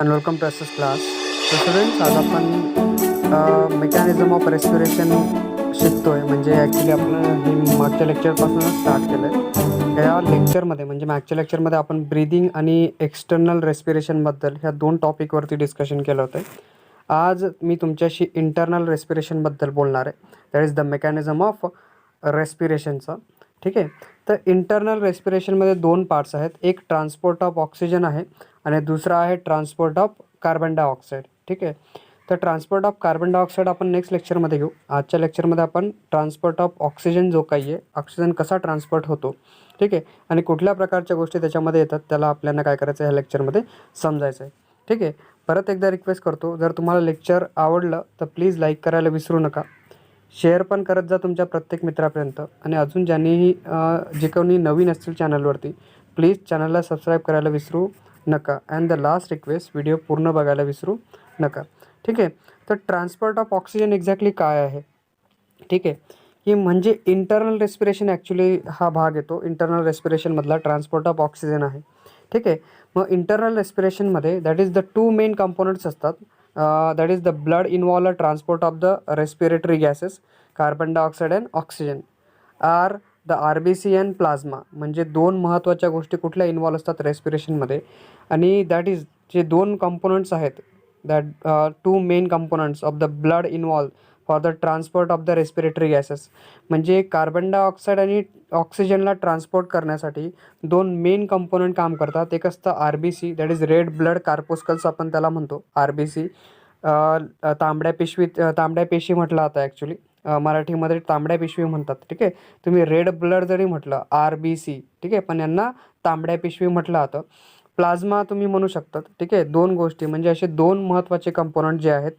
and welcome to SS class. So students, आज आपण mechanism of respiration शिकतोय. म्हणजे ॲक्च्युली आपण हे मागच्या लेक्चरपासूनच स्टार्ट केलं आहे. या लेक्चरमध्ये म्हणजे मागच्या लेक्चरमध्ये आपण ब्रीदिंग आणि एक्सटर्नल रेस्पिरेशनबद्दल ह्या दोन टॉपिकवरती डिस्कशन केलं होतं. आज मी तुमच्याशी इंटरनल रेस्पिरेशनबद्दल बोलणार आहे. That is the mechanism of रेस्पिरेशनचं. ठीक आहे. तर इंटरनल रेस्पिरेशनमध्ये दोन पार्ट्स आहेत. एक ट्रान्सपोर्ट ऑफ ऑक्सिजन आहे आणि दुसरा आहे ट्रान्सपोर्ट ऑफ कार्बन डायऑक्साईड. ठीक आहे. तर ट्रान्सपोर्ट ऑफ कार्बन डायऑक्साईड आपण नेक्स्ट लेक्चरमध्ये घेऊ. आजच्या लेक्चरमध्ये आपण ट्रान्सपोर्ट ऑफ ऑक्सिजन जो काही आहे, ऑक्सिजन कसा ट्रान्सपोर्ट होतो, ठीक आहे, आणि कुठल्या प्रकारच्या गोष्टी त्याच्यामध्ये येतात त्याला आपल्याला काय करायचं ह्या लेक्चरमध्ये समजायचं आहे. ठीक आहे. परत एकदा रिक्वेस्ट करतो, जर तुम्हाला लेक्चर आवडलं तर प्लीज लाईक करायला विसरू नका. शेअर पण करत जा तुमच्या प्रत्येक मित्रापर्यंत. आणि अजून ज्यांनीही जे कोणी नवीन असतील चॅनलवरती, प्लीज चॅनलला सबस्क्राईब करायला विसरू नका. And the last request, video पूर्ण बघायला विसरू नका. ठीक आहे. तर ट्रान्सपोर्ट ऑफ ऑक्सिजन एक्झॅक्टली काय आहे, ठीक आहे, की म्हणजे इंटरनल रेस्पिरेशन ॲक्च्युली हा भाग येतो. इंटरनल रेस्पिरेशनमधला ट्रान्सपोर्ट ऑफ ऑक्सिजन आहे. ठीक आहे. मग इंटरनल रेस्पिरेशनमध्ये that is the two main components असतात. That is the blood involve transport of the respiratory gases carbon dioxide and oxygen are the RBC and plasma. म्हणजे दोन महत्त्वाच्या गोष्टी कुठल्या इन्व्हॉल्व असतात रेस्पिरेशनमध्ये. आणि दॅट इज जे दोन कंपोनंट्स आहेत, that two main components of the blood involve for the transport of the respiratory gases. म्हणजे कार्बन डायऑक्साईड आणि ऑक्सिजनला ट्रान्सपोर्ट करण्यासाठी दोन मेन कंपोनंट काम करतात. एक असतं RBC, that is red blood corpuscles आपण त्याला म्हणतो. RBC तांबड्या पेशी म्हटलं जातं ॲक्च्युली. मराठीमध्ये तांबड्या पिशवी म्हणतात. ठीक आहे. तुम्ही रेड ब्लड जरी म्हटलं RBC, ठीक आहे, पण यांना तांबड्या पिशवी म्हटलं जातं. प्लाझ्मा तुम्ही म्हणू शकतात. ठीक आहे. दोन गोष्टी म्हणजे असे दोन महत्त्वाचे कंपोनंट जे आहेत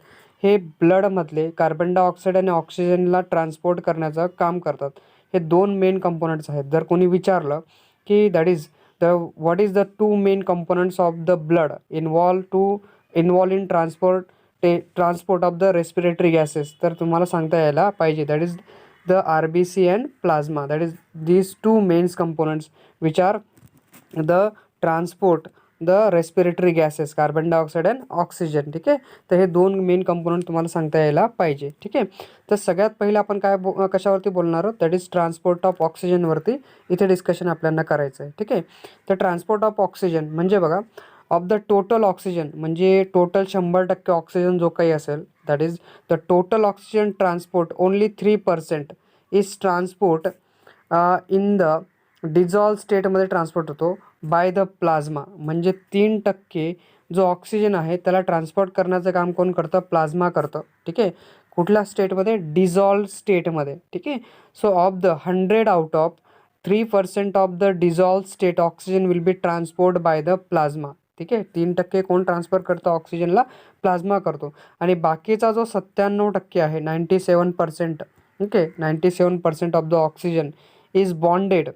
हे ब्लडमधले कार्बन डायऑक्साईड आणि ऑक्सिजनला ट्रान्सपोर्ट करण्याचं काम करतात. हे दोन मेन कंपोनंट्स आहेत. जर कोणी विचारलं की that is the what is the two main components of the blood involve in transport of the respiratory gases, तर तुम्हाला सांगता यायला पाहिजे that is the RBC and plasma. That is these two mens components which are the transport the respiratory gases carbon dioxide and oxygen. ठीक आहे. तर हे दोन मेन कंपोनंट तुम्हाला सांगता यायला पाहिजे. ठीक आहे. तर सगळ्यात पहिले आपण काय कशावरती बोलणार आहोत, दॅट इज ट्रान्सपोर्ट ऑफ ऑक्सिजनवरती इथे डिस्कशन आपल्याला करायचं आहे. ठीक आहे. तर ट्रान्सपोर्ट ऑफ ऑक्सिजन म्हणजे बघा, ऑफ द टोटल ऑक्सिजन म्हणजे टोटल 100% ऑक्सिजन जो काही असेल, that is the total oxygen transport only 3% is transport in the dissolve स्टेटमध्ये ट्रान्सपोर्ट होतो बाय द प्लाझ्मा. म्हणजे 3% जो ऑक्सिजन आहे त्याला ट्रान्सपोर्ट करण्याचं काम कोण करतं, प्लाझ्मा करतं. ठीक आहे. कुठल्या स्टेटमध्ये, डिझॉल्व स्टेटमध्ये. ठीक आहे. So of the 100 out of 3% of the dissolve state oxygen will B transport by the plasma. ठीक आहे. 3% कोण ट्रान्सफर करतं ऑक्सिजनला, प्लाझ्मा करतो. आणि बाकीचा जो 97% आहे, 97%, okay, 97% of the oxygen is bonded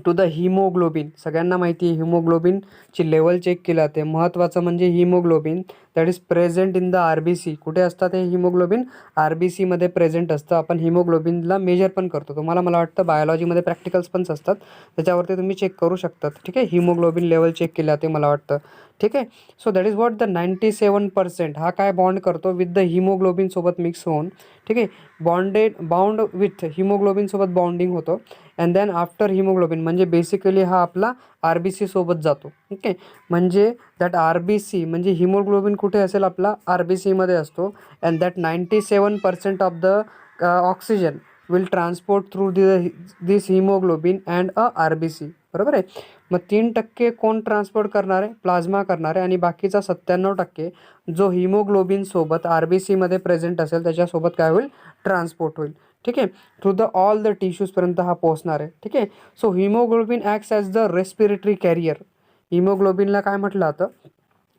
to the haemoglobin. सगळ्यांना माहिती आहे हिमोग्लोबिनची लेवल चेक केली जाते. महत्त्वाचं म्हणजे haemoglobin that is present in the RBC. कुठे असतात हे हिमोग्लोबिन, RBCमध्ये प्रेझेंट असतं. आपण हिमोग्लोबिनला मेजर पण करतो. तुम्हाला मला वाटतं बायोलॉजीमध्ये प्रॅक्टिकल्स पण असतात, त्याच्यावरती तुम्ही चेक करू शकतात. ठीक आहे. हिमोग्लोबिन लेवल चेक केले जाते मला वाटतं. ठीक आहे. So that is what the 97% हा काय बॉन्ड करतो विथ द हिमोग्लोबिनसोबत मिक्स होऊन. ठीक आहे. बाउंड विथ हिमोग्लोबिनसोबत बाउंडिंग होतो. अँड दॅन आफ्टर हिमोग्लोबिन म्हणजे बेसिकली हा आपला RBC सोबत जातो. ओके. म्हणजे दॅट RBC म्हणजे हिमोग्लोबिन कुठे असेल, आपला RBCमध्ये असतो. And that 97% of the oxygen will transport through this haemoglobin and RBC. बरोबर आहे. मग 3% कोण ट्रान्सपोर्ट करणार आहे, प्लाझ्मा करणार आहे. आणि बाकीचा 97% जो हिमोग्लोबिनसोबत RBCमध्ये प्रेझेंट असेल त्याच्यासोबत काय होईल, ट्रान्सपोर्ट होईल. ठीक आहे. थ्रू द ऑल द टिश्यूजपर्यंत हा पोहोचणार आहे. ठीक आहे. So haemoglobin acts as the respiratory carrier. हिमोग्लोबिनला काय म्हटलं जातं,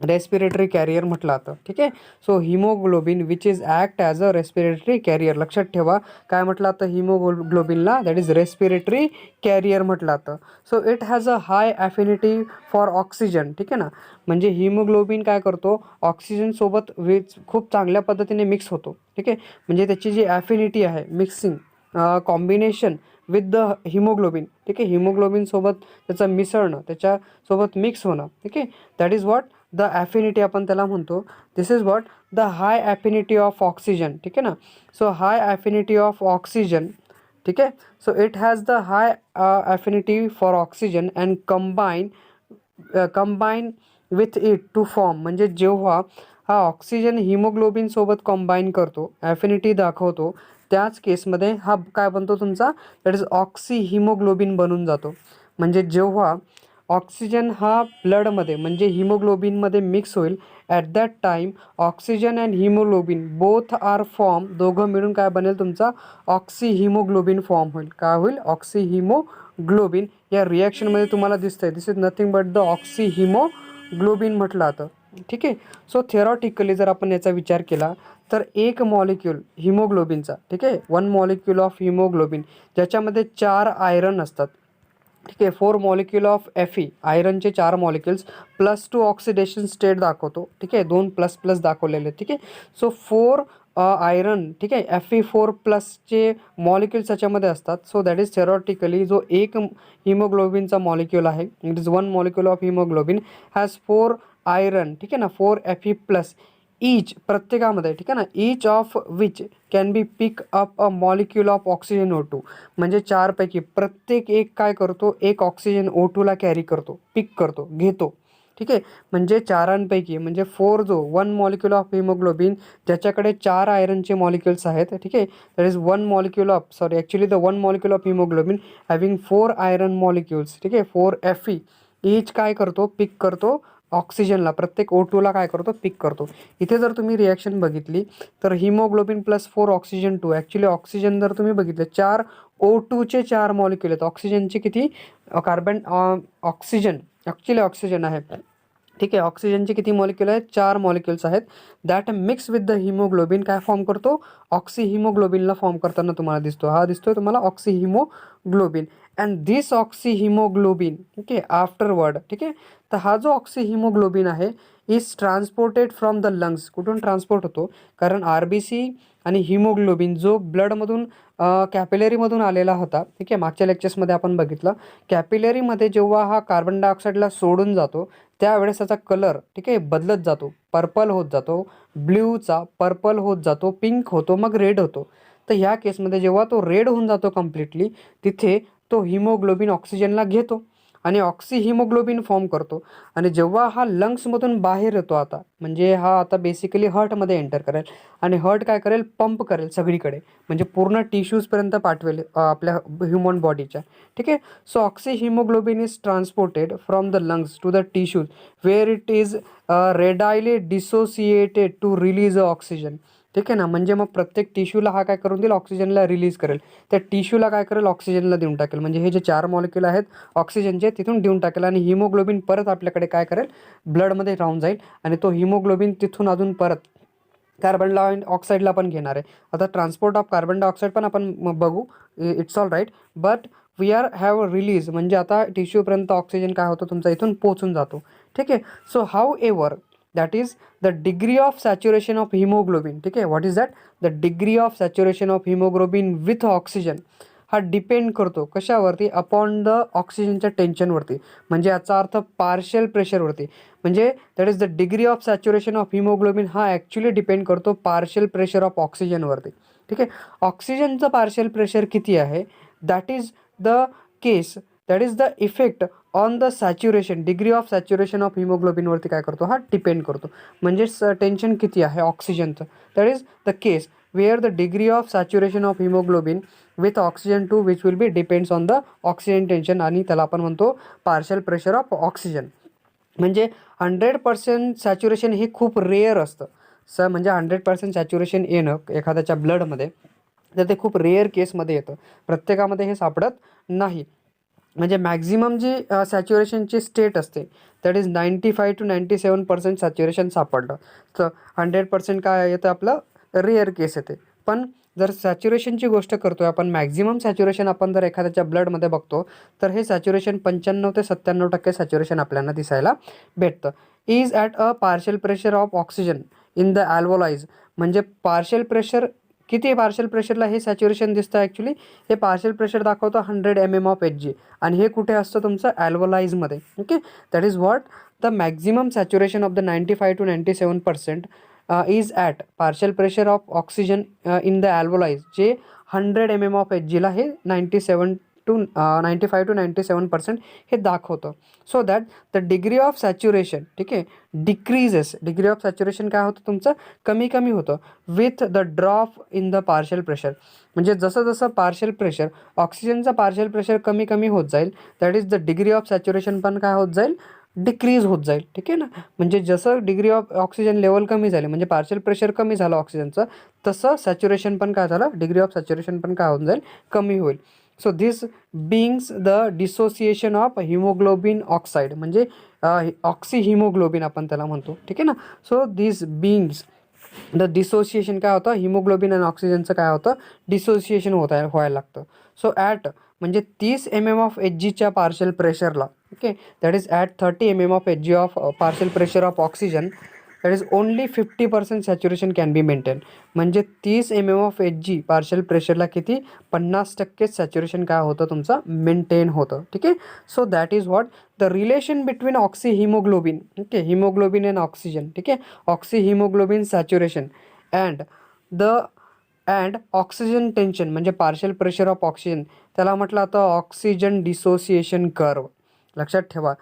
रेस्पिरेटरी कॅरियर म्हटलं जातं. ठीक आहे. So haemoglobin which is act as a respiratory carrier. लक्षात ठेवा काय म्हटलं जातं हिमोग्लोबिनला, दॅट इज रेस्पिरेटरी कॅरियर म्हटलं जातं. So it has a high affinity for oxygen. ठीक आहे ना. म्हणजे हिमोग्लोबिन काय करतो, ऑक्सिजनसोबत खूप चांगल्या पद्धतीने मिक्स होतो. ठीक आहे. म्हणजे त्याची जी ॲफिनिटी आहे, mixing combination with the haemoglobin. ठीक आहे. हिमोग्लोबिनसोबत त्याचं मिसळणं, त्याच्यासोबत मिक्स होणं. ठीक आहे. That is what the affinity आपण त्याला म्हणतो. This is what the high affinity of oxygen. ठीक आहे ना. So high affinity of oxygen. ठीक आहे. So it has the high affinity for oxygen and combine with it to form. म्हणजे जेव्हा हा ऑक्सिजन हिमोग्लोबिनसोबत कंबाईन करतो, ॲफिनिटी दाखवतो, त्याच केसमध्ये हा काय बनतो तुमचा, दॅट इज ऑक्सी हिमोग्लोबिन बनून जातो. म्हणजे जेव्हा ऑक्सिजन हा ब्लडमध्ये म्हणजे हिमोग्लोबिनमध्ये मिक्स होईल, at that time oxygen and haemoglobin both are form, दोघं मिळून काय बनेल तुमचा ऑक्सी हिमोग्लोबिन फॉर्म होईल. काय होईल, ऑक्सी हिमोग्लोबिन. या रिॲक्शनमध्ये तुम्हाला दिसतंय this is nothing but the oxy haemoglobin म्हटलं जातं. ठीक आहे. सो थेरॉटिकली जर आपण याचा विचार केला तर एक मॉलिक्यूल हिमोग्लोबिनचा, ठीक आहे, 1 मॉलिक्यूल ऑफ हिमोग्लोबिन ज्याच्यामध्ये 4 आयरन असतात. ठीक आहे. 4 molecule of Fe, आयरनचे 4 molecules +2 oxidation state दाखवतो. ठीक आहे. 2 प्लस प्लस दाखवलेले. ठीक आहे. सो 4 आयरन, ठीक आहे, Fe4+चे मॉलिक्युल्स याच्यामध्ये असतात. सो दॅट इज थेरॉटिकली जो एक हिमोग्लोबिनचा मॉलिक्यूल आहे, it is 1 molecule of haemoglobin has 4 iron. ठीक आहे ना, 4 Fe+. ईच प्रत्येकामध्ये, ठीक आहे ना, each of which can be pick up a molecule of oxygen O2. म्हणजे 4पैकी प्रत्येक एक काय करतो, एक ऑक्सिजन O2ला कॅरी करतो, पिक करतो, घेतो. ठीक आहे. म्हणजे 4पैकी म्हणजे 4 जो 1 मॉलिक्यूल ऑफ हिमोग्लोबिन ज्याच्याकडे 4 आयरनचे मॉलिक्युल्स आहेत. ठीक आहे. That is 1 molecule of actually the 1 molecule of haemoglobin having 4 iron molecules. ठीक आहे. 4 Fe ईच काय करतो, पिक करतो ऑक्सिजनला, प्रत्येक O2ला काय करतो, पिक करतो. इथे जर तुम्ही रिॲक्शन बघितली तर हिमोग्लोबिन +4 ऑक्सिजन 2. ॲक्च्युली ऑक्सिजन जर तुम्ही बघितले 4 O2चे 4 मॉलिक्यूल आहेत. ऑक्सिजनचे किती कार्बन ऑक्सिजन ॲक्च्युली ऑक्सिजन आहे. ठीक आहे. ऑक्सिजनचे किती मॉलिक्यूल आहेत, 4 मॉलिक्युल्स आहेत. That mix with the haemoglobin काय फॉर्म करतो, ऑक्सी हिमोग्लोबिनला फॉर्म करताना तुम्हाला दिसतो. हा दिसतोय तुम्हाला oxy haemoglobin. And this oxy haemoglobin, ठीक आहे, आफ्टरवर्ड, ठीक आहे, तर हा जो ऑक्सी हिमोग्लोबिन आहे is transported from the lungs. कुठून ट्रान्सपोर्ट होतो, कारण RBC आणि हिमोग्लोबिन जो ब्लडमधून कॅपिलरीमधून आलेला होता. ठीक आहे. मागच्या लेक्चर्समध्ये आपण बघितलं, कॅपिलरीमध्ये जेव्हा हा कार्बन डायऑक्साईडला सोडून जातो त्यावेळेस त्याचा कलर, ठीक आहे, बदलत जातो, पर्पल होत जातो, ब्ल्यूचा पर्पल होत जातो, पिंक होतो, मग रेड होतो. तर ह्या केसमध्ये जेव्हा तो रेड होऊन जातो कम्प्लिटली, तिथे तो हिमोग्लोबिन ऑक्सिजनला घेतो आणि ऑक्सी हिमोग्लोबिन फॉर्म करतो. आणि जेव्हा हा लंग्समधून बाहेर येतो आता, म्हणजे हा आता बेसिकली हार्टमध्ये एंटर करेल आणि हार्ट काय करेल, पंप करेल सगळीकडे, म्हणजे पूर्ण टिश्यूजपर्यंत पाठवेल आपल्या ह्युमन बॉडीच्या. ठीक आहे. So oxy haemoglobin is transported from the lungs to the tissues where it is readily dissociated to release a oxygen. ठीक आहे ना. म्हणजे मग प्रत्येक टिश्यूला हा काय करून देईल, ऑक्सिजनला रिलीज करेल. त्या टिश्यूला काय करेल, ऑक्सिजनला देऊन टाकेल. म्हणजे हे जे 4 मॉलिक्यूल आहेत ऑक्सिजनचे तिथून देऊन टाकेल आणि हिमोग्लोबिन परत आपल्याकडे काय करेल, ब्लडमध्ये राहून जाईल आणि तो हिमोग्लोबिन तिथून अजून परत कार्बन डायऑक्साईडला पण घेणार आहे. आता ट्रान्सपोर्ट ऑफ कार्बन डायऑक्साईड पण आपण बघू, it's all right, but we are have release, म्हणजे आता टिश्यूपर्यंत ऑक्सिजन काय होतं तुमचा इथून पोचून जातो. ठीक आहे. So how ever that is the degree of saturation of haemoglobin. ठीक आहे. What is that, the degree of saturation of haemoglobin with oxygen हा डिपेंड करतो कशावरती, अपॉन द ऑक्सिजनच्या टेन्शनवरती. म्हणजे याचा अर्थ पार्शियल प्रेशरवरती. म्हणजे that is the degree of saturation of haemoglobin हा ॲक्च्युली डिपेंड करतो पार्शियल प्रेशर ऑफ ऑक्सिजनवरती. ठीक आहे. ऑक्सिजनचं पार्शियल प्रेशर किती आहे, that is the case, that is the effect on the saturation, degree of saturation of हिमोग्लोबिनवरती काय करतो, हा डिपेंड करतो. म्हणजे टेन्शन किती आहे ऑक्सिजनचं, that is the case where the degree of saturation of hemoglobin with oxygen 2 which will be depends on the oxygen tension आणि त्याला आपण म्हणतो पार्शियल प्रेशर ऑफ ऑक्सिजन. म्हणजे 100% सॅच्युरेशन हे खूप रेअर असतं म्हणजे 100% सॅच्युरेशन येणं एखाद्याच्या ब्लडमध्ये, तर ते खूप रेअर केसमध्ये येतं, प्रत्येकामध्ये हे सापडत नाही. म्हणजे मॅक्झिमम जी सॅच्युरेशनची स्टेट असते दॅट इज 95 to 97% सॅच्युरेशन सापडलं, तर 100% काय येतं आपलं रेअर केस येते. पण जर सॅच्युरेशनची गोष्ट करतोय आपण, मॅक्झिमम सॅच्युरेशन आपण जर एखाद्याच्या ब्लडमध्ये बघतो तर हे सॅच्युरेशन 95 ते 97% सॅच्युरेशन आपल्याला दिसायला भेटतं. Is at a partial pressure of oxygen in the alveoli. म्हणजे पार्शियल प्रेशर किती, पार्शियल प्रेशरला हे सॅच्युरेशन दिसतं ॲक्च्युली, हे पार्शियल प्रेशर दाखवतं 100 mm of Hg आणि हे कुठे असतं तुमचं ॲल्व्होलाइजमध्ये. Okay. That is what the maximum saturation of the 95 to 97% is at partial pressure of oxygen in the alveoli, जे 100 mm ऑफ Hgला हे 97 to 95 to 97% हे दाखवतं. So that the degree of saturation, ठीक आहे, डिक्रीजेस. डिग्री ऑफ सॅच्युरेशन काय होतं तुमचं, कमी कमी होतं with the drop in the partial pressure. म्हणजे जसं जसं पार्शियल प्रेशर, ऑक्सिजनचा पार्शियल प्रेशर कमी कमी होत जाईल, that is the degree of saturation पण काय होत जाईल, डिक्रीज होत जाईल. ठीक आहे ना. म्हणजे जसं डिग्री ऑफ ऑक्सिजन लेवल कमी झाले, म्हणजे पार्शियल प्रेशर कमी झालं ऑक्सिजनचं, तसं सॅच्युरेशन पण काय झालं, डिग्री ऑफ सॅच्युरेशन पण काय होऊन जाईल, कमी होईल. So this बिंग्स the dissociation of haemoglobin oxide, म्हणजे ऑक्सी हिमोग्लोबिन आपण त्याला म्हणतो. ठीक आहे ना. सो दिस बिंग्स द डिसोसिएशन काय होतं, हिमोग्लोबिन आणि ऑक्सिजनचं काय होतं, डिसोसिएशन व्हायला लागतं. सो ॲट म्हणजे 30 mm ऑफ Hgच्या पार्शियल प्रेशरला, okay, that is at 30 mm of Hg of partial pressure of oxygen, that is only 50% saturation can be maintain. म्हणजे 30 mm ऑफ Hg पार्शियल प्रेशरला किती, 50% सॅच्युरेशन काय होतं तुमचं, मेंटेन होतं. ठीक आहे. So that is what the relation between oxy haemoglobin, okay, haemoglobin and oxygen. ठीक आहे. Oxy haemoglobin saturation and oxygen tension, म्हणजे पार्शियल प्रेशर ऑफ ऑक्सिजन, त्याला म्हटलं आता ऑक्सिजन डिसोसिएशन कर्व. लक्षात ठेवा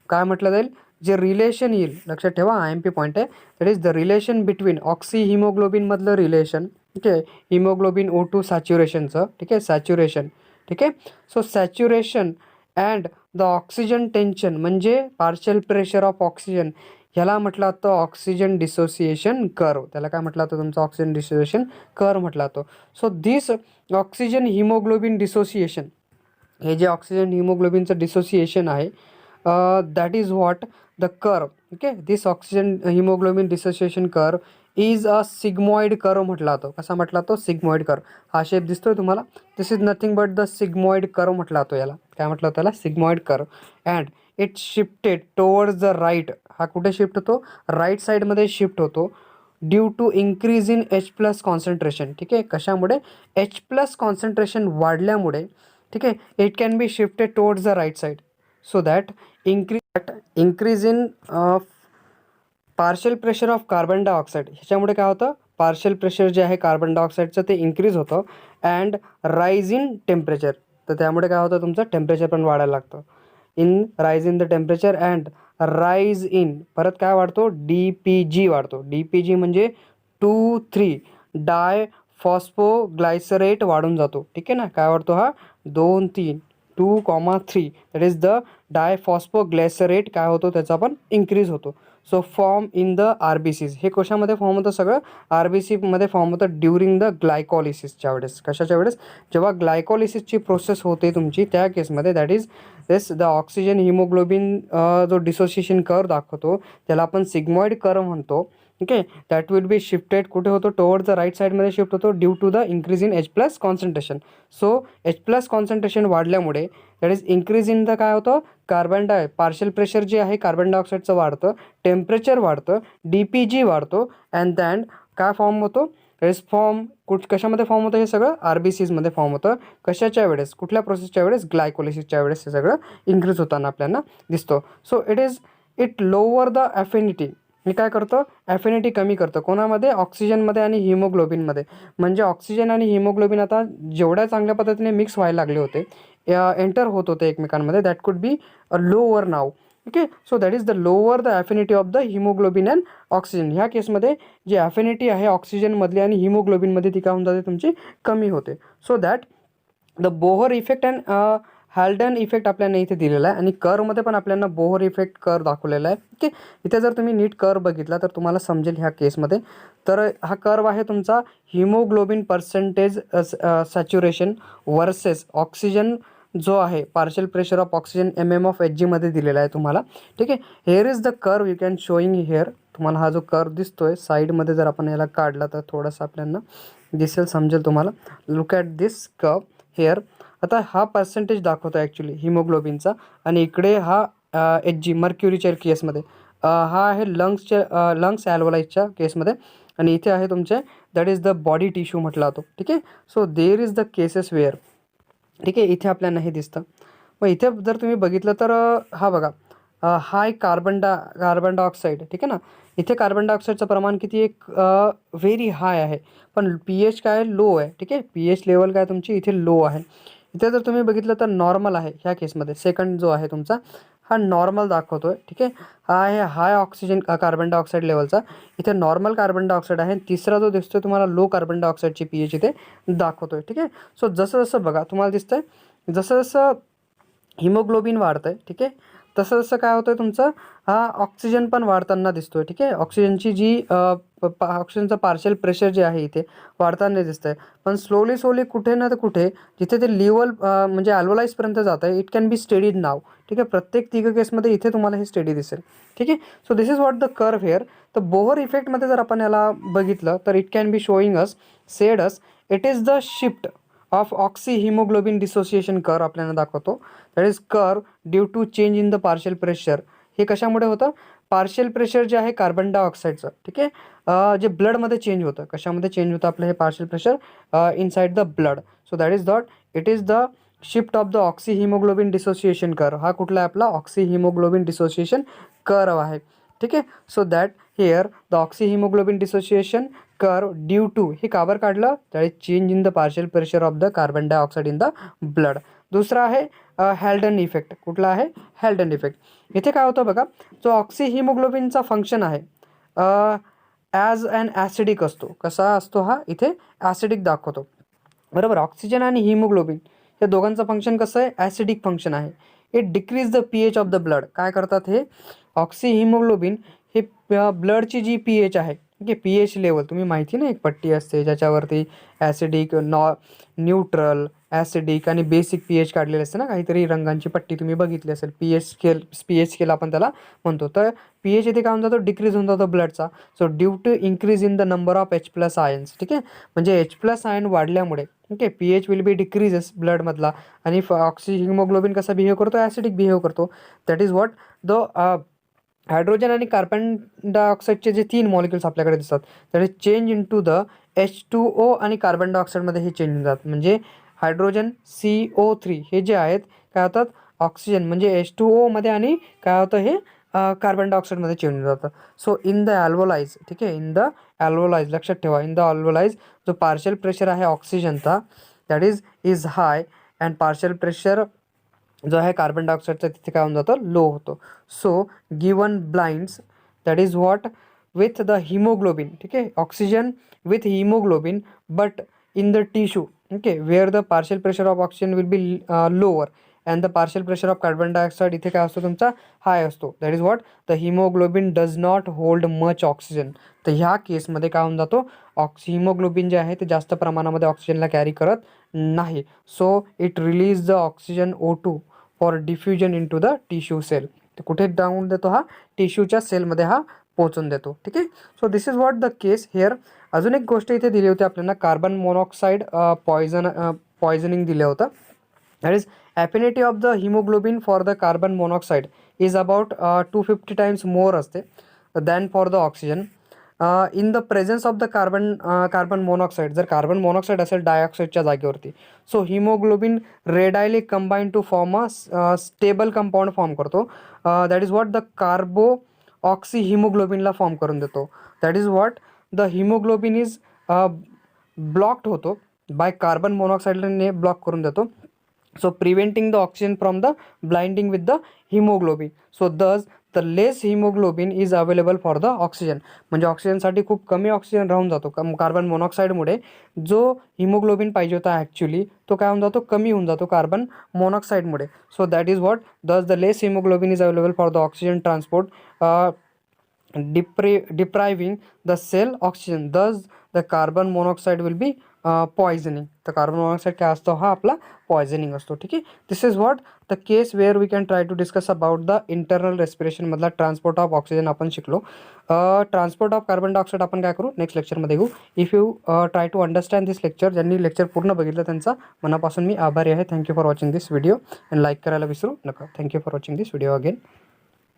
काय म्हटलं जाईल, जे रिलेशन येईल, लक्षात ठेवा, IMP पॉईंट आहे, that is the relation between oxy हिमोग्लोबिनमधलं रिलेशन, ठीक आहे, हिमोग्लोबिन O2 सॅच्युरेशनचं, ठीक आहे, सॅच्युरेशन. ठीक आहे. So saturation and the oxygen tension, म्हणजे पार्शियल प्रेशर ऑफ ऑक्सिजन, ह्याला म्हटलं जातं ऑक्सिजन डिसोसिएशन कर्व. त्याला काय म्हटलं जातं तुमचं, ऑक्सिजन डिसोसिएशन कर्व म्हटलं जातं. So this oxygen haemoglobin dissociation, हे जे ऑक्सिजन हिमोग्लोबिनचं डिसोसिएशन आहे, that is what the curve. Okay, this oxygen haemoglobin dissociation curve is a sigmoid curve म्हटला जातो. कसा म्हटला तो, सिग्मॉइड कर्व. हा शेप दिसतोय तुम्हाला, this is nothing but the sigmoid curve म्हटला जातो याला. काय म्हटलं त्याला, sigmoid curve. And it shifted towards the right. हा कुठे शिफ्ट होतो, राईट साईडमध्ये शिफ्ट होतो due to increase in H+ concentration. ठीक आहे. कशामुळे, H+ कॉन्सन्ट्रेशन वाढल्यामुळे, ठीक आहे, it can be shifted towards the right side. So that increase in partial pressure of carbon dioxide, ह्याच्यामुळे काय होतं, पार्शियल प्रेशर जे आहे कार्बन डायऑक्साईडचं ते इन्क्रीज होतं. अँड राईज इन टेम्परेचर, तर त्यामुळे काय होतं तुमचं, टेम्परेचर पण वाढायला लागतं. Rise in the temperature and rise in, परत काय वाढतो, DPG वाढतो. DPG म्हणजे 2,3 डाय फॉस्फोग्लायसरेट वाढून जातो. ठीक आहे ना. काय वाढतो हा, 2,3 2,3 दॅट इज द डायफॉस्फोग्लायसरेट, काय होतो त्याचा पण इन्क्रीज होतो. So form in the RBCs, हे कशामध्ये फॉर्म होतं, सगळं RBCमध्ये फॉर्म होतं ड्युरिंग द ग्लायकॉलिसिसच्या वेळेस. कशाच्या वेळेस, जेव्हा ग्लायकॉलिसिसची प्रोसेस होते तुमची, त्या केसमध्ये that is this the oxygen haemoglobin जो डिसोसिएशन कर्व दाखवतो त्याला आपण सिग्मॉइड कर्व म्हणतो. Okay, that will be shifted, कुठे होतो, टुवर्ड्स द राईट साईडमध्ये शिफ्ट होतो due to the increase in H+ concentration. So H+ concentration वाढल्यामुळे that is increase in the काय होतं, पार्शियल प्रेशर जे आहे कार्बन डायऑक्साईडचं वाढतं, टेम्परेचर वाढतं, DPG वाढतो, अँड दॅन काय फॉर्म होतो, फॉर्म कशामध्ये फॉर्म होतं, हे सगळं RBCsमध्ये फॉर्म होतं. कशाच्या वेळेस, कुठल्या प्रोसेसच्या वेळेस, ग्लायकोलिसिसच्या वेळेस हे सगळं इन्क्रीज होताना आपल्याला दिसतो. सो इट लोअर द ॲफिनिटी, हे काय करतं, ॲफिनिटी कमी करतं, कोणामध्ये, ऑक्सिजनमध्ये आणि हिमोग्लोबिनमध्ये. म्हणजे ऑक्सिजन आणि हिमोग्लोबिन आता जेवढ्या चांगल्या पद्धतीने मिक्स व्हायला लागले होते, एंटर होत होते एकमेकांमध्ये, दॅट कुड बी लोअर नाव. Okay, so that is the lower the affinity of the haemoglobin and oxygen. ह्या केसमध्ये जी ॲफिनिटी आहे ऑक्सिजनमधली आणि हिमोग्लोबिनमध्ये ती काय होऊन जाते तुमची, कमी होते. So that the Bohr effect and Haldane effect आपल्याला इथे दिलेला आहे. आणि कर्वमध्ये पण आपल्याला बोहर इफेक्ट कर्व दाखवलेला आहे. ओके, इथे जर तुम्ही नीट कर्व बघितला तर तुम्हाला समजेल ह्या केसमध्ये. तर हा कर्व आहे तुमचा haemoglobin percentage saturation versus oxygen जो आहे partial pressure of oxygen MM of Hg मध्ये दिलेला आहे तुम्हाला. ठीक आहे. Hair is the curve you can showing here. तुम्हाला हा जो कर्व दिसतोय साईडमध्ये जर आपण याला काढला तर थोडंसं आपल्याला दिसेल, समजेल तुम्हाला. Look at this curve hair. आता हा पर्सेंटेज दाखवतो ॲक्च्युली हिमोग्लोबिनचा, आणि इकडे हा Hg मर्क्युरीच्या केसमध्ये, हा आहे लंग्स ॲल्व्होलाइजच्या केसमध्ये, आणि इथे आहे तुमचे that is the body tissue म्हटला जातो. ठीक आहे. So there is the cases where, ठीक आहे, इथे आपल्याला हे दिसतं. मग इथे जर तुम्ही बघितलं तर हा बघा, हाय कार्बन डायऑक्साईड, ठीक आहे ना. इथे कार्बन डायऑक्साईडचं प्रमाण किती आहे, व्हेरी हाय आहे. पण पीएच काय लो आहे, ठीक आहे. पीएच लेवल काय तुमची इथे लो आहे. इथे जर तुम्ही बघितलं तर नॉर्मल आहे ह्या केसमध्ये. सेकंड जो आहे तुमचा हा नॉर्मल दाखवतोय, ठीक आहे. हा आहे हाय ऑक्सिजन कार्बन डायऑक्साईड लेवलचा. इथे नॉर्मल कार्बन डायऑक्साईड आहे. तिसरा जो दिसतोय तुम्हाला लो कार्बन डायऑक्साईडची पीएच इथे दाखवतोय, ठीक आहे. सो जसं जसं बघा तुम्हाला दिसतंय, जसं जसं हिमोग्लोबिन वाढतंय, ठीक आहे, तसं जसं काय होतंय तुमचं हा ऑक्सिजन पण वाढताना दिसतोय, ठीक आहे. ऑक्सिजनची जी ऑक्सिजनचं पार्शियल प्रेशर जे आहे इथे वाढताना दिसतंय. पण स्लोली कुठे ना तर कुठे जिथे ते लेवल म्हणजे अल्व्होलाइजपर्यंत जात आहे, इट कॅन बी स्टेडीड नाव, ठीक आहे. प्रत्येक तिघ केसमध्ये इथे तुम्हाला हे स्टेडी दिसेल, ठीक आहे. So this is what the curve here. तर बोहर इफेक्टमध्ये जर आपण याला बघितलं तर it can be showing us said as it is the shift of oxy haemoglobin dissociation curve आपल्याला दाखवतो. That is curve due to change in the partial pressure. हे कशामुळे होतं, पार्शियल प्रेशर जे आहे कार्बन डायऑक्साईडचं, ठीक आहे, जे ब्लडमध्ये चेंज होतं. कशामध्ये चेंज होतं आपलं हे partial pressure inside the blood. So that is that it is the shift of the oxy haemoglobin dissociation curve. हा कुठला आहे आपला ऑक्सी हिमोग्लोबिन डिसोसिएशन कर्व आहे, ठीक आहे. So that here the oxy haemoglobin dissociation curve due to, हे काबर काढलं, that is change in the partial pressure of the carbon dioxide in the blood. दुसरा आहे हॅल्डन इफेक्ट. कुठला आहे, हॅल्डन इफेक्ट. इथे काय होतं बघा, जो ऑक्सी हिमोग्लोबिनचा फंक्शन आहे ॲज अँड ॲसिडिक असतो. कसा असतो हा, इथे ॲसिडिक दाखवतो, बरोबर. ऑक्सिजन आणि हिमोग्लोबिन या दोघांचं फंक्शन कसं आहे, ॲसिडिक फंक्शन आहे. It decrease the pH of the blood. काय करतात हे ऑक्सी हिमोग्लोबिन, हे ब्लडची जी पीएच आहे, ठीक आहे, पीएच लेवल तुम्ही माहिती ना, एक पट्टी असते ज्याच्यावरती ॲसिडिक, न्यूट्रल, ॲसिडिक आणि बेसिक पीएच काढलेले असते ना, काहीतरी रंगांची पट्टी तुम्ही बघितली असेल. पीएच स्केल आपण त्याला म्हणतो. तर पीएच इथे काय होऊन जातो, डिक्रीज होऊन जातो ब्लडचा. So due to increase in the number of H+ ions, ठीक आहे. म्हणजे H+ आयन वाढल्यामुळे, ठीक आहे, पीएच विल बी डिक्रीजेस ब्लडमधला. आणि ऑक्सी हिमोग्लोबिन कसा बिहेव करतो, ॲसिडिक बिहेव करतो. That is what the hydrogen आणि कार्बन डायऑक्साईडचे जे 3 मॉलिक्युल्स आपल्याकडे दिसतात, तर change in to the H2O आणि कार्बन डायऑक्साईडमध्ये हे चेंज होतात. म्हणजे हायड्रोजन CO3 हे जे आहेत काय होतात, ऑक्सिजन म्हणजे H2O मध्ये आणि काय होतं हे कार्बन डायऑक्साईडमध्ये चेंज होऊन जातं. सो इन द ॲल्व्होलाइज, ठीक आहे, इन द ॲल्व्होलाइज लक्षात ठेवा, इन द ॲल्व्होलाइज जो पार्शियल प्रेशर आहे ऑक्सिजनचा that is hi and partial pressure जो आहे कार्बन डायऑक्साईडचा तिथे काय होऊन जातं, लो होतो. So given blinds that is what with the haemoglobin, ठीक आहे, oxygen with haemoglobin but in the tissue, okay, where the partial pressure of oxygen will be lower and the partial pressure of carbon dioxide इथे काय असतो तुमचा high असतो. That is what the haemoglobin does not hold much oxygen. तर ह्या केसमध्ये काय होऊन जातो, हिमोग्लोबिन जे आहे ते जास्त प्रमाणामध्ये ऑक्सिजनला कॅरी करत नाही. So it release the oxygen O2 for diffusion into the tissue cell. तर कुठे जाऊन देतो हा, टिश्यूच्या सेलमध्ये हा पोहोचून देतो, ठीक आहे. So this is what the case hair. अजून एक गोष्ट इथे दिली होती आपल्याला, कार्बन मोनॉक्साईड पॉयझनिंग दिलं होतं. That is affinity of the haemoglobin for the carbon monoxide is about 250 times more असते than for the oxygen. In the presence of the carbon monoxide, जर कार्बन मोनॉक्साईड असेल डायऑक्साईडच्या जागेवरती, so haemoglobin readily combine to form a stable compound form करतो. That is what the कार्बो ऑक्सी हिमोग्लोबिनला form करून देतो. That is what the haemoglobin is blocked होतो बाय कार्बन मोनॉक्साईडने ब्लॉक करून देतो. So preventing the oxygen from the blinding with the haemoglobin. So thus the less haemoglobin is available for the oxygen. म्हणजे ऑक्सिजनसाठी खूप कमी ऑक्सिजन राहून जातो कार्बन मोनॉक्साईडमुळे. जो हिमोग्लोबिन पाहिजे होता ॲक्च्युली तो काय होऊन जातो, कमी होऊन जातो कार्बन मोनॉक्साईडमुळे. So that is what thus the less haemoglobin is available for the oxygen transport depriving the cell oxygen. Thus the carbon monoxide will be poisoning. तर कार्बन मोनॉक्साईड काय असतो, हा आपला पॉयझनिंग असतो, ठीक आहे. This is what the case where we can try to discuss about the internal रेस्पिरेशनमधला transport of oxygen आपण शिकलो. ट्रान्सपोर्ट ऑफ कार्बन डायऑक्साईड आपण काय करू नेक्स्ट लेक्चरमध्ये घेऊ. If you try to understand this lecture, ज्यांनी लेक्चर पूर्ण बघितलं त्यांचा मनापासून मी आभारी आहे. Thank you for watching this video and like करायला विसरू नका. Thank you for watching this video again.